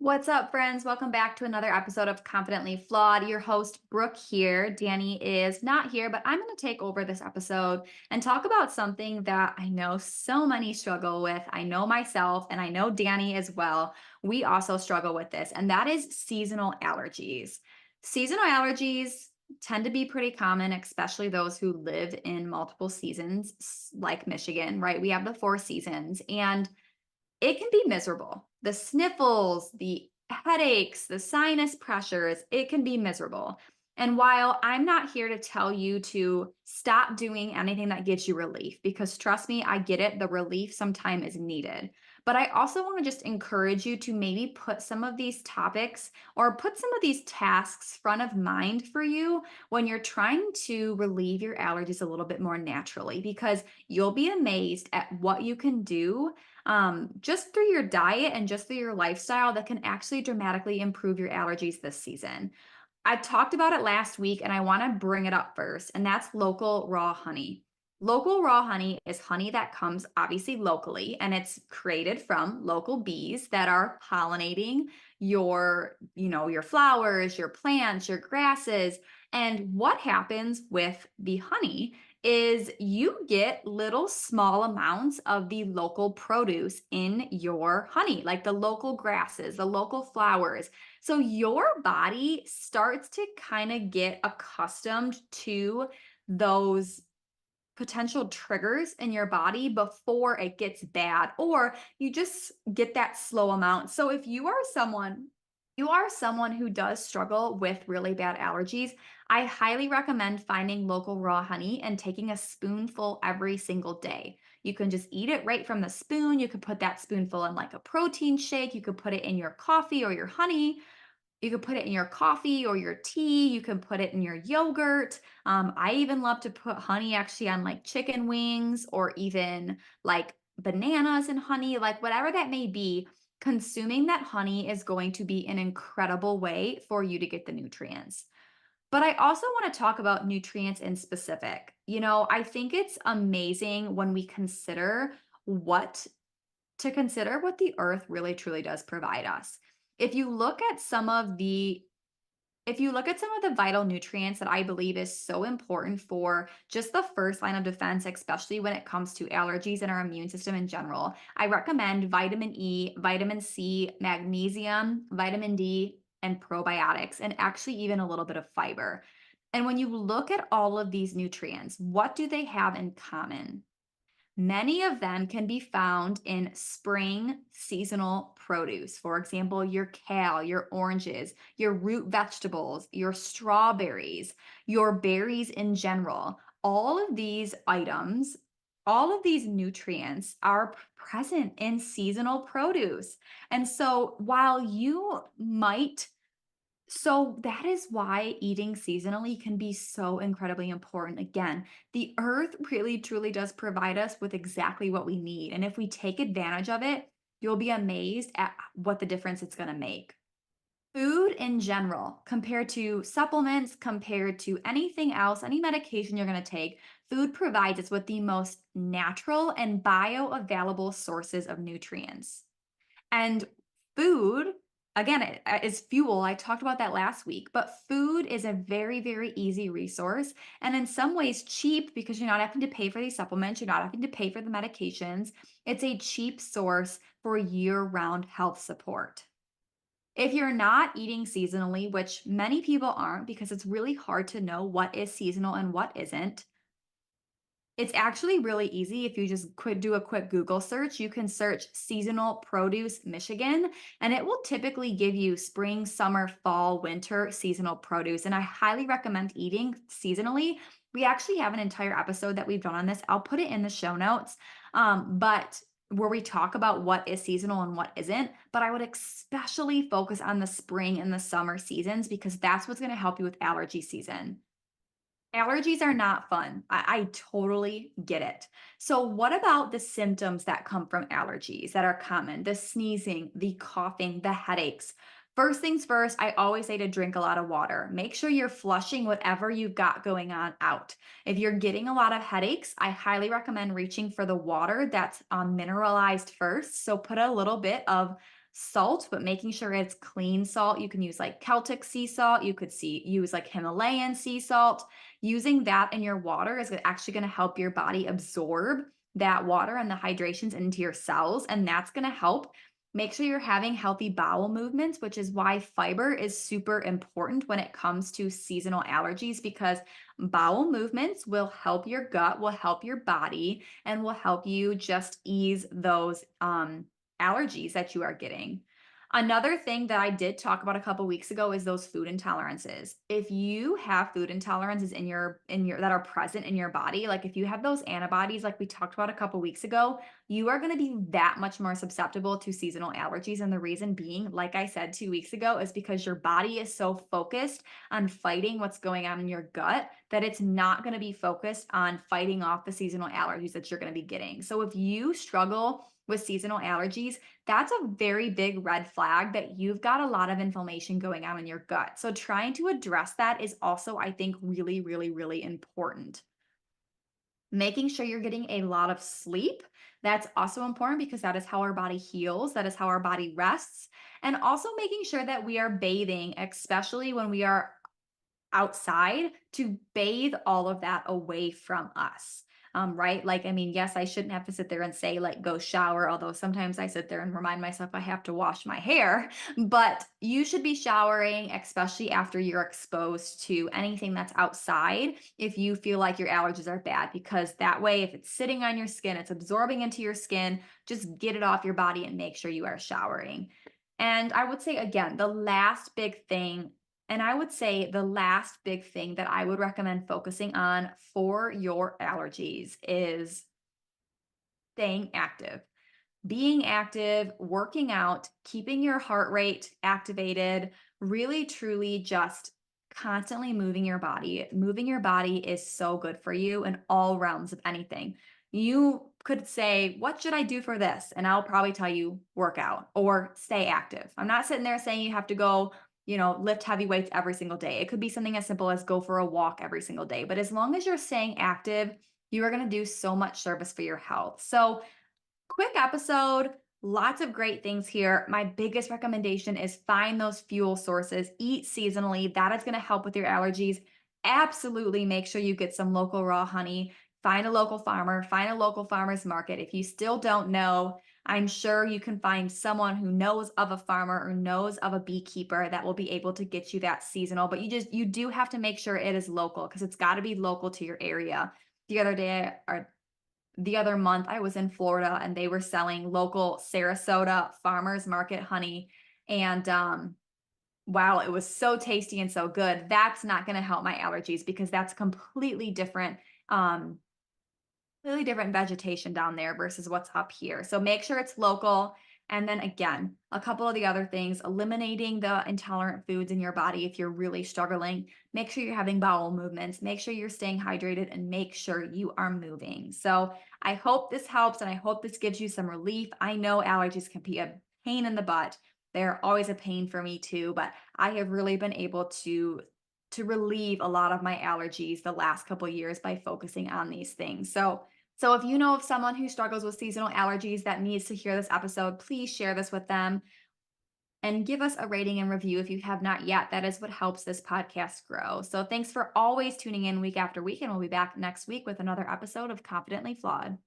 What's up, friends? Welcome back to another episode of Confidently Flawed. Your host, Brooke here. Danny is not here, but I'm going to take over this episode and talk about something that I know so many struggle with. I know myself, and I know Danny as well. We also struggle with this, and that is seasonal allergies. Seasonal allergies tend to be pretty common, especially those who live in multiple seasons, like Michigan, right? We have the 4 seasons, and it can be miserable. The sniffles, the headaches, the sinus pressures, it can be miserable. And while I'm not here to tell you to stop doing anything that gives you relief, because trust me, I get it, the relief sometimes is needed. But I also want to just encourage you to maybe put some of these topics or put some of these tasks front of mind for you when you're trying to relieve your allergies a little bit more naturally, because you'll be amazed at what you can do just through your diet and just through your lifestyle that can actually dramatically improve your allergies this season. I talked about it last week and I want to bring it up first, and that's local raw honey. Local raw honey is honey that comes obviously locally, and it's created from local bees that are pollinating your flowers, your plants, your grasses. And what happens with the honey is you get little small amounts of the local produce in your honey, like the local grasses, the local flowers. So your body starts to kind of get accustomed to those potential triggers in your body before it gets bad, or you just get that slow amount. So if you are someone who does struggle with really bad allergies, I highly recommend finding local raw honey and taking a spoonful every single day. You can just eat it right from the spoon. You could put that spoonful in like a protein shake. You could put it in your coffee or your honey. You could put it in your coffee or your tea. You can put it in your yogurt. I even love to put honey actually on like chicken wings or even like bananas and honey, like whatever that may be. Consuming that honey is going to be an incredible way for you to get the nutrients. But I also want to talk about nutrients in specific. I think it's amazing when we what consider what the earth really truly does provide us. If you look at some of the if you look at some of the vital nutrients that I believe is so important for just the first line of defense, especially when it comes to allergies and our immune system in general, I recommend vitamin E, vitamin C, magnesium, vitamin D, and probiotics, and actually even a little bit of fiber. And when you look at all of these nutrients, what do they have in common? Many of them can be found in spring seasonal produce. For example, your kale, your oranges, your root vegetables, your strawberries, your berries in general. All of these items, all of these nutrients are present in seasonal produce. And so while you might so that is why eating seasonally can be so incredibly important. Again, the earth really truly does provide us with exactly what we need. And if we take advantage of it, you'll be amazed at what the difference it's going to make. Food in general, compared to supplements, compared to anything else, any medication you're going to take, food provides us with the most natural and bioavailable sources of nutrients. And food, again, is fuel. I talked about that last week, but food is a very, very easy resource. And in some ways, cheap because you're not having to pay for these supplements, you're not having to pay for the medications. It's a cheap source for year round health support. If you're not eating seasonally, which many people aren't because it's really hard to know what is seasonal and what isn't, it's actually really easy if you just do a quick Google search. You can search seasonal produce Michigan, and it will typically give you spring, summer, fall, winter seasonal produce. And I highly recommend eating seasonally. We actually have an entire episode that we've done on this. I'll put it in the show notes. But where we talk about what is seasonal and what isn't, but I would especially focus on the spring and the summer seasons because that's what's going to help you with allergy season. Allergies are not fun. I totally get it. So, what about the symptoms that come from allergies that are common? The sneezing, the coughing, the headaches. First things first, I always say to drink a lot of water. Make sure you're flushing whatever you've got going on out. If you're getting a lot of headaches, I highly recommend reaching for the water that's mineralized first. So, put a little bit of salt, but making sure it's clean salt. You can use like Celtic sea salt. You could use like Himalayan sea salt. Using that in your water is actually going to help your body absorb that water and the hydrations into your cells. And that's going to help make sure you're having healthy bowel movements, which is why fiber is super important when it comes to seasonal allergies, because bowel movements will help your gut, will help your body, and will help you just ease those allergies that you are getting. Another thing that I did talk about a couple weeks ago is those food intolerances. If you have food intolerances in your that are present in your body, like if you have those antibodies like we talked about a couple weeks ago, you are going to be that much more susceptible to seasonal allergies. And the reason being, like I said 2 weeks ago, is because your body is so focused on fighting what's going on in your gut that it's not going to be focused on fighting off the seasonal allergies that you're going to be getting. So if you struggle with seasonal allergies, that's a very big red flag that you've got a lot of inflammation going on in your gut. So trying to address that is also, I think, really, really, really important. Making sure you're getting a lot of sleep. That's also important because that is how our body heals. That is how our body rests. And also making sure that we are bathing, especially when we are outside, to bathe all of that away from us. Right? Like, I mean, yes, I shouldn't have to sit there and say, like, go shower, although sometimes I sit there and remind myself I have to wash my hair. But you should be showering, especially after you're exposed to anything that's outside, if you feel like your allergies are bad, because that way, if it's sitting on your skin, it's absorbing into your skin, just get it off your body and make sure you are showering. And I would say, again, the last big thing and I would say the last big thing that I would recommend focusing on for your allergies is staying active. Being active, working out, keeping your heart rate activated, really truly just constantly moving your body. Moving your body is so good for you in all realms of anything. You could say, what should I do for this? And I'll probably tell you, work out or stay active. I'm not sitting there saying you have to go, lift heavy weights every single day. It could be something as simple as go for a walk every single day. But as long as you're staying active, you are going to do so much service for your health. So, quick episode, lots of great things here. My biggest recommendation is find those fuel sources, eat seasonally. That is going to help with your allergies. Absolutely make sure you get some local raw honey. Find a local farmer, find a local farmer's market. If you still don't know, I'm sure you can find someone who knows of a farmer or knows of a beekeeper that will be able to get you that seasonal. But you do have to make sure it is local, because it's got to be local to your area. The other day, or the other month, I was in Florida and they were selling local Sarasota farmers market honey. And wow, it was so tasty and so good. That's not going to help my allergies because that's um, completely different vegetation down there versus what's up here. So make sure it's local. And then again, a couple of the other things, eliminating the intolerant foods in your body if you're really struggling. Make sure you're having bowel movements, make sure you're staying hydrated, and make sure you are moving. So I hope this helps and I hope this gives you some relief. I know allergies can be a pain in the butt. They're always a pain for me too, but I have really been able to relieve a lot of my allergies the last couple years by focusing on these things. So if you know of someone who struggles with seasonal allergies that needs to hear this episode, please share this with them and give us a rating and review if you have not yet. That is what helps this podcast grow. So thanks for always tuning in week after week, and we'll be back next week with another episode of Confidently Flawed.